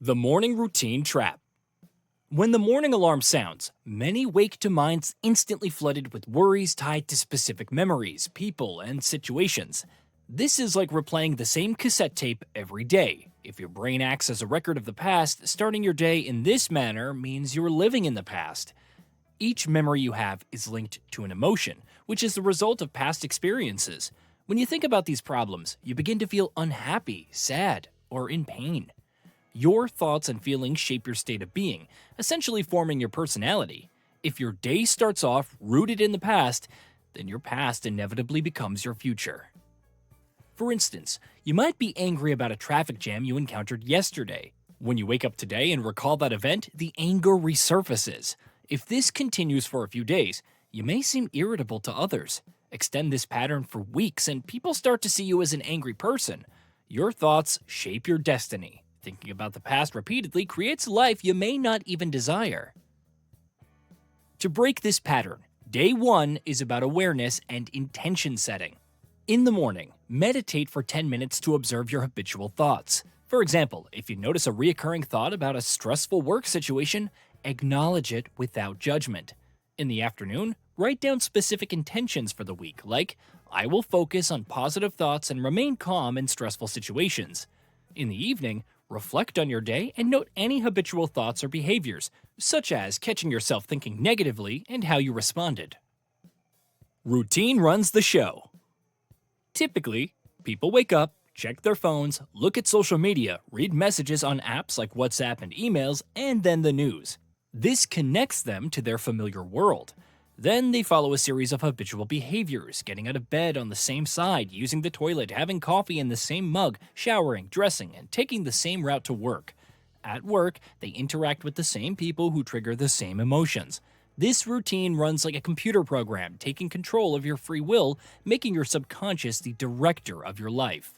The morning routine trap. When the morning alarm sounds, many wake to minds instantly flooded with worries tied to specific memories, people, and situations. This is like replaying the same cassette tape every day. If your brain acts as a record of the past, starting your day in this manner means you're living in the past. Each memory you have is linked to an emotion, which is the result of past experiences. When you think about these problems, you begin to feel unhappy, sad, or in pain. Your thoughts and feelings shape your state of being, essentially forming your personality. If your day starts off rooted in the past, then your past inevitably becomes your future. For instance, you might be angry about a traffic jam you encountered yesterday. When you wake up today and recall that event, the anger resurfaces. If this continues for a few days, you may seem irritable to others. Extend this pattern for weeks and people start to see you as an angry person. Your thoughts shape your destiny. Thinking about the past repeatedly creates a life you may not even desire. To break this pattern, day 1 is about awareness and intention setting. In the morning, meditate for 10 minutes to observe your habitual thoughts. For example, if you notice a recurring thought about a stressful work situation, acknowledge it without judgment. In the afternoon, write down specific intentions for the week, like, I will focus on positive thoughts and remain calm in stressful situations. In the evening, reflect on your day and note any habitual thoughts or behaviors, such as catching yourself thinking negatively and how you responded. Routine runs the show. Typically, people wake up, check their phones, look at social media, read messages on apps like WhatsApp and emails, and then the news. This connects them to their familiar world. Then they follow a series of habitual behaviors, getting out of bed on the same side, using the toilet, having coffee in the same mug, showering, dressing, and taking the same route to work. At work, they interact with the same people who trigger the same emotions. This routine runs like a computer program, taking control of your free will, making your subconscious the director of your life.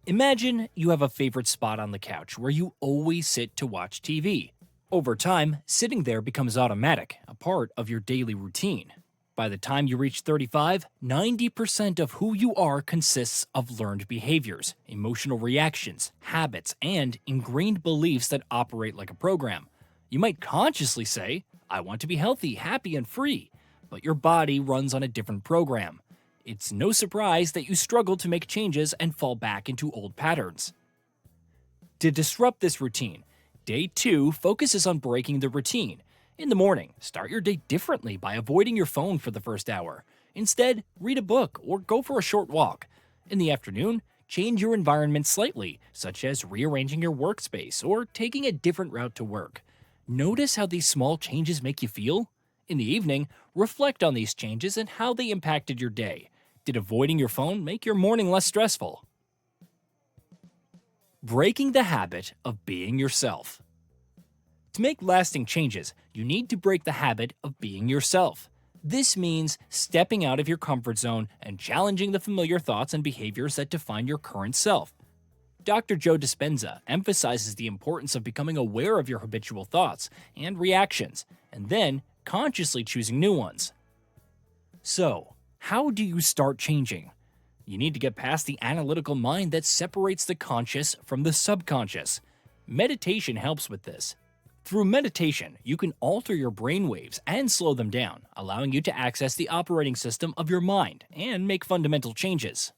Imagine you have a favorite spot on the couch where you always sit to watch TV. Over time, sitting there becomes automatic, a part of your daily routine. By the time you reach 35, 90% of who you are consists of learned behaviors, emotional reactions, habits, and ingrained beliefs that operate like a program. You might consciously say, I want to be healthy, happy, and free, but your body runs on a different program. It's no surprise that you struggle to make changes and fall back into old patterns. To disrupt this routine, Day 2 focuses on breaking the routine. In the morning, start your day differently by avoiding your phone for the first hour. Instead, read a book or go for a short walk. In the afternoon, change your environment slightly, such as rearranging your workspace or taking a different route to work. Notice how these small changes make you feel? In the evening, reflect on these changes and how they impacted your day. Did avoiding your phone make your morning less stressful? Breaking the habit of being yourself. To make lasting changes, you need to break the habit of being yourself. This means stepping out of your comfort zone and challenging the familiar thoughts and behaviors that define your current self. Dr. Joe Dispenza emphasizes the importance of becoming aware of your habitual thoughts and reactions, and then consciously choosing new ones. So, how do you start changing? You need to get past the analytical mind that separates the conscious from the subconscious. Meditation helps with this. Through meditation, you can alter your brain waves and slow them down, allowing you to access the operating system of your mind and make fundamental changes.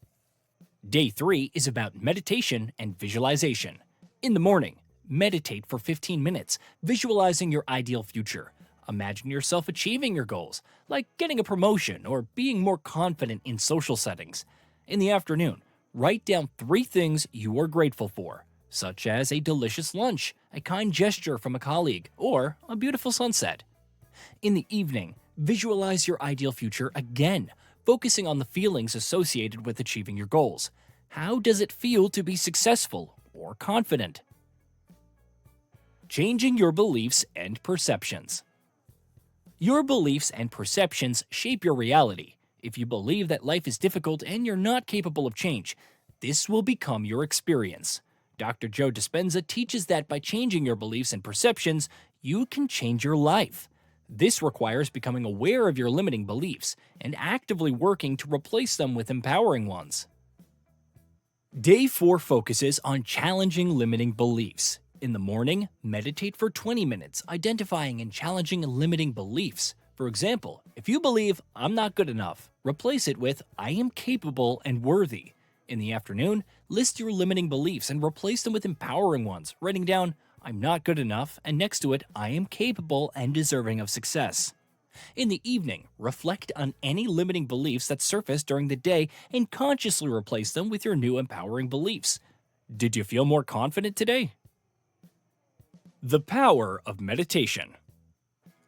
Day 3 is about meditation and visualization. In the morning, meditate for 15 minutes, visualizing your ideal future. Imagine yourself achieving your goals, like getting a promotion or being more confident in social settings. In the afternoon, write down 3 things you are grateful for, such as a delicious lunch, a kind gesture from a colleague, or a beautiful sunset. In the evening, visualize your ideal future again, focusing on the feelings associated with achieving your goals. How does it feel to be successful or confident? Changing your beliefs and perceptions. Your beliefs and perceptions shape your reality. If you believe that life is difficult and you're not capable of change, this will become your experience. Dr. Joe Dispenza teaches that by changing your beliefs and perceptions, you can change your life. This requires becoming aware of your limiting beliefs and actively working to replace them with empowering ones. Day 4 focuses on challenging limiting beliefs. In the morning, meditate for 20 minutes, identifying and challenging limiting beliefs. For example, if you believe I'm not good enough, replace it with I am capable and worthy. In the afternoon, list your limiting beliefs and replace them with empowering ones, writing down I'm not good enough and next to it I am capable and deserving of success. In the evening, reflect on any limiting beliefs that surface during the day and consciously replace them with your new empowering beliefs. Did you feel more confident today? The power of meditation.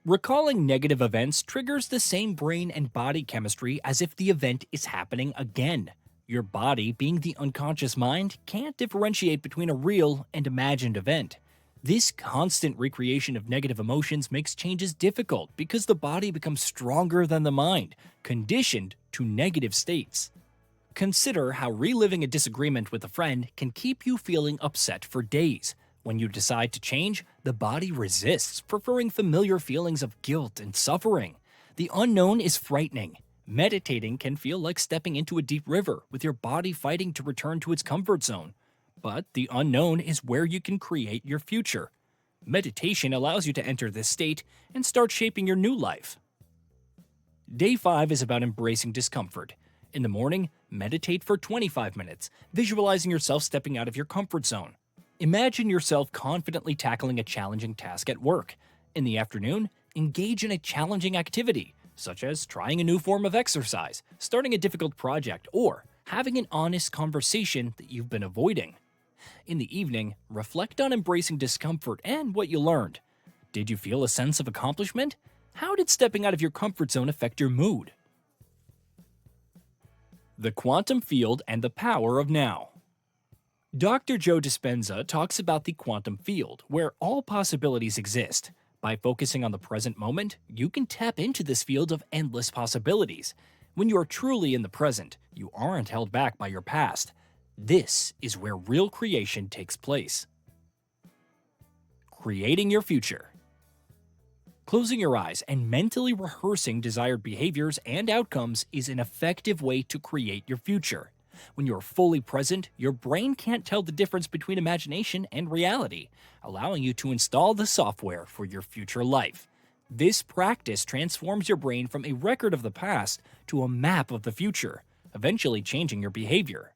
Recalling negative events triggers the same brain and body chemistry as if the event is happening again. Your body, being the unconscious mind, can't differentiate between a real and imagined event. This constant recreation of negative emotions makes changes difficult because the body becomes stronger than the mind, conditioned to negative states. Consider how reliving a disagreement with a friend can keep you feeling upset for days. When you decide to change, the body resists, preferring familiar feelings of guilt and suffering. The unknown is frightening. Meditating can feel like stepping into a deep river, with your body fighting to return to its comfort zone. But the unknown is where you can create your future. Meditation allows you to enter this state and start shaping your new life. Day 5 is about embracing discomfort. In the morning, meditate for 25 minutes, visualizing yourself stepping out of your comfort zone. Imagine yourself confidently tackling a challenging task at work. In the afternoon, engage in a challenging activity, such as trying a new form of exercise, starting a difficult project, or having an honest conversation that you've been avoiding. In the evening, reflect on embracing discomfort and what you learned. Did you feel a sense of accomplishment? How did stepping out of your comfort zone affect your mood? The quantum field and the power of now. Dr. Joe Dispenza talks about the quantum field, where all possibilities exist. By focusing on the present moment, you can tap into this field of endless possibilities. When you are truly in the present, you aren't held back by your past. This is where real creation takes place. Creating your future. Closing your eyes and mentally rehearsing desired behaviors and outcomes is an effective way to create your future. When you're fully present, your brain can't tell the difference between imagination and reality, allowing you to install the software for your future life. This practice transforms your brain from a record of the past to a map of the future, eventually changing your behavior.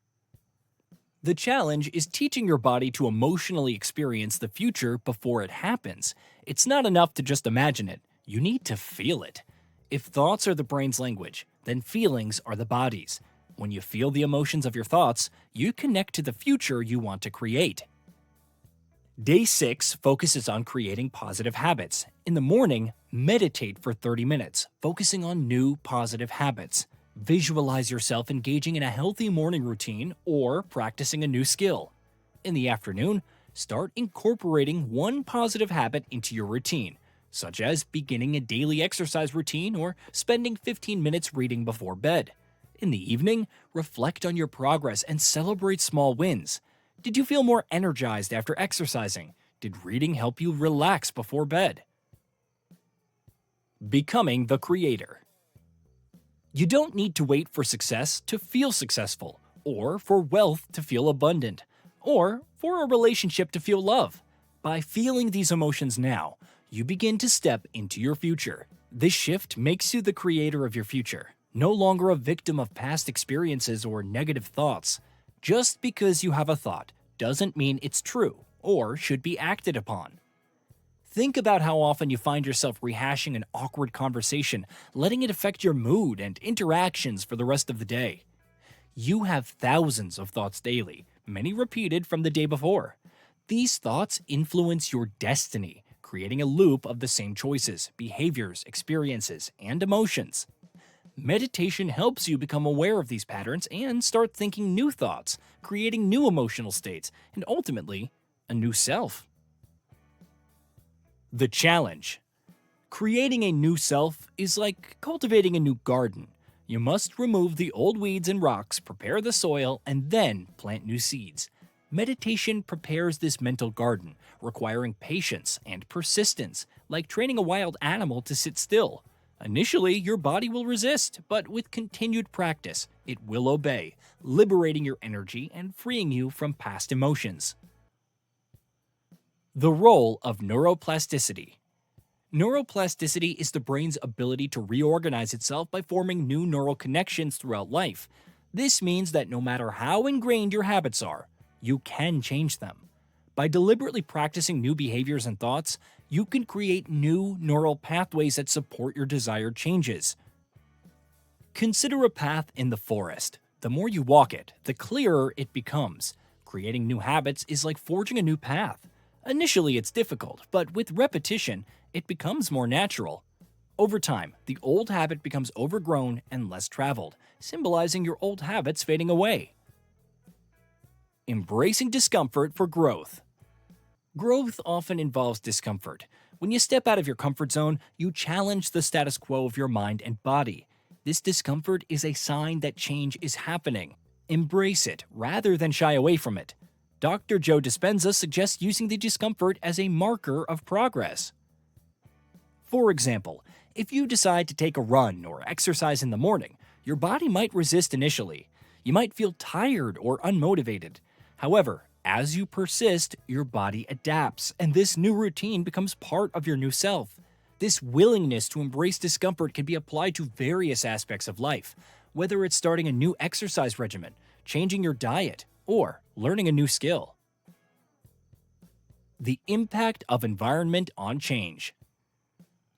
The challenge is teaching your body to emotionally experience the future before it happens. It's not enough to just imagine it, you need to feel it. If thoughts are the brain's language, then feelings are the body's. When you feel the emotions of your thoughts, you connect to the future you want to create. Day 6 focuses on creating positive habits. In the morning, meditate for 30 minutes, focusing on new positive habits. Visualize yourself engaging in a healthy morning routine or practicing a new skill. In the afternoon, start incorporating one positive habit into your routine, such as beginning a daily exercise routine or spending 15 minutes reading before bed. In the evening, reflect on your progress and celebrate small wins. Did you feel more energized after exercising? Did reading help you relax before bed? Becoming the creator. You don't need to wait for success to feel successful, or for wealth to feel abundant, or for a relationship to feel love. By feeling these emotions now, you begin to step into your future. This shift makes you the creator of your future, no longer a victim of past experiences or negative thoughts. Just because you have a thought doesn't mean it's true or should be acted upon. Think about how often you find yourself rehashing an awkward conversation, letting it affect your mood and interactions for the rest of the day. You have thousands of thoughts daily, many repeated from the day before. These thoughts influence your destiny, creating a loop of the same choices, behaviors, experiences, and emotions. Meditation helps you become aware of these patterns and start thinking new thoughts, creating new emotional states, and ultimately, a new self. The challenge. Creating a new self is like cultivating a new garden. You must remove the old weeds and rocks, prepare the soil, and then plant new seeds. Meditation prepares this mental garden, requiring patience and persistence, like training a wild animal to sit still. Initially, your body will resist, but with continued practice, it will obey, liberating your energy and freeing you from past emotions. The role of neuroplasticity. Neuroplasticity is the brain's ability to reorganize itself by forming new neural connections throughout life. This means that no matter how ingrained your habits are, you can change them. By deliberately practicing new behaviors and thoughts, you can create new neural pathways that support your desired changes. Consider a path in the forest. The more you walk it, the clearer it becomes. Creating new habits is like forging a new path. Initially, it's difficult, but with repetition, it becomes more natural. Over time, the old habit becomes overgrown and less traveled, symbolizing your old habits fading away. Embracing discomfort for growth. Growth often involves discomfort. When you step out of your comfort zone, you challenge the status quo of your mind and body. This discomfort is a sign that change is happening. Embrace it rather than shy away from it. Dr. Joe Dispenza suggests using the discomfort as a marker of progress. For example, if you decide to take a run or exercise in the morning, your body might resist initially. You might feel tired or unmotivated. However, as you persist, your body adapts, and this new routine becomes part of your new self. This willingness to embrace discomfort can be applied to various aspects of life, whether it's starting a new exercise regimen, changing your diet, or learning a new skill. The impact of environment on change.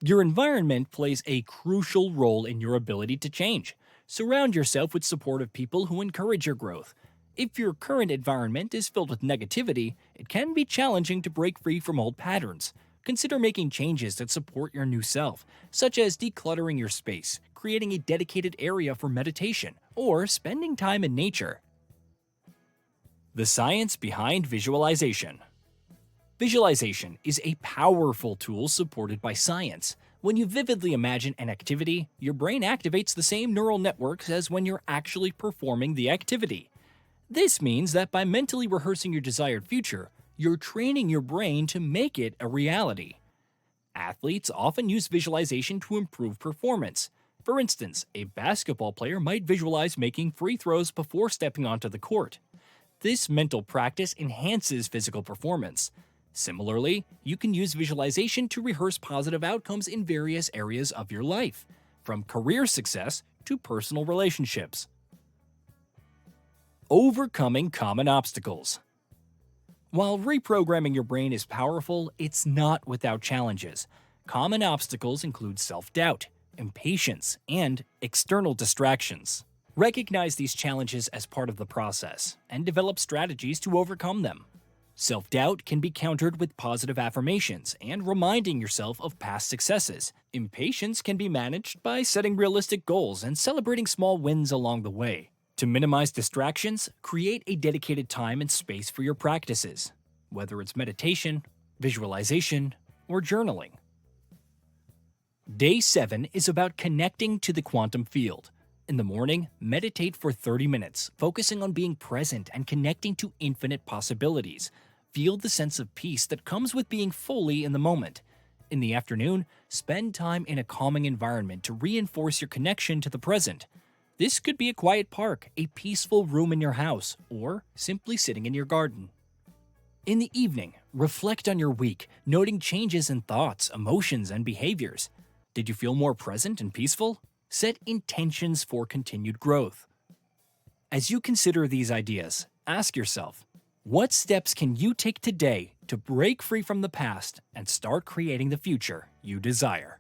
Your environment plays a crucial role in your ability to change. Surround yourself with supportive people who encourage your growth. If your current environment is filled with negativity, it can be challenging to break free from old patterns. Consider making changes that support your new self, such as decluttering your space, creating a dedicated area for meditation, or spending time in nature. The science behind visualization. Visualization is a powerful tool supported by science. When you vividly imagine an activity, your brain activates the same neural networks as when you're actually performing the activity. This means that by mentally rehearsing your desired future, you're training your brain to make it a reality. Athletes often use visualization to improve performance. For instance, a basketball player might visualize making free throws before stepping onto the court. This mental practice enhances physical performance. Similarly, you can use visualization to rehearse positive outcomes in various areas of your life, from career success to personal relationships. Overcoming common obstacles. While reprogramming your brain is powerful, it's not without challenges. Common obstacles include self-doubt, impatience, and external distractions. Recognize these challenges as part of the process and develop strategies to overcome them. Self-doubt can be countered with positive affirmations and reminding yourself of past successes. Impatience can be managed by setting realistic goals and celebrating small wins along the way. To minimize distractions, create a dedicated time and space for your practices, whether it's meditation, visualization, or journaling. Day 7 is about connecting to the quantum field. In the morning, meditate for 30 minutes, focusing on being present and connecting to infinite possibilities. Feel the sense of peace that comes with being fully in the moment. In the afternoon, spend time in a calming environment to reinforce your connection to the present. This could be a quiet park, a peaceful room in your house, or simply sitting in your garden. In the evening, reflect on your week, noting changes in thoughts, emotions, and behaviors. Did you feel more present and peaceful? Set intentions for continued growth. As you consider these ideas, ask yourself, what steps can you take today to break free from the past and start creating the future you desire?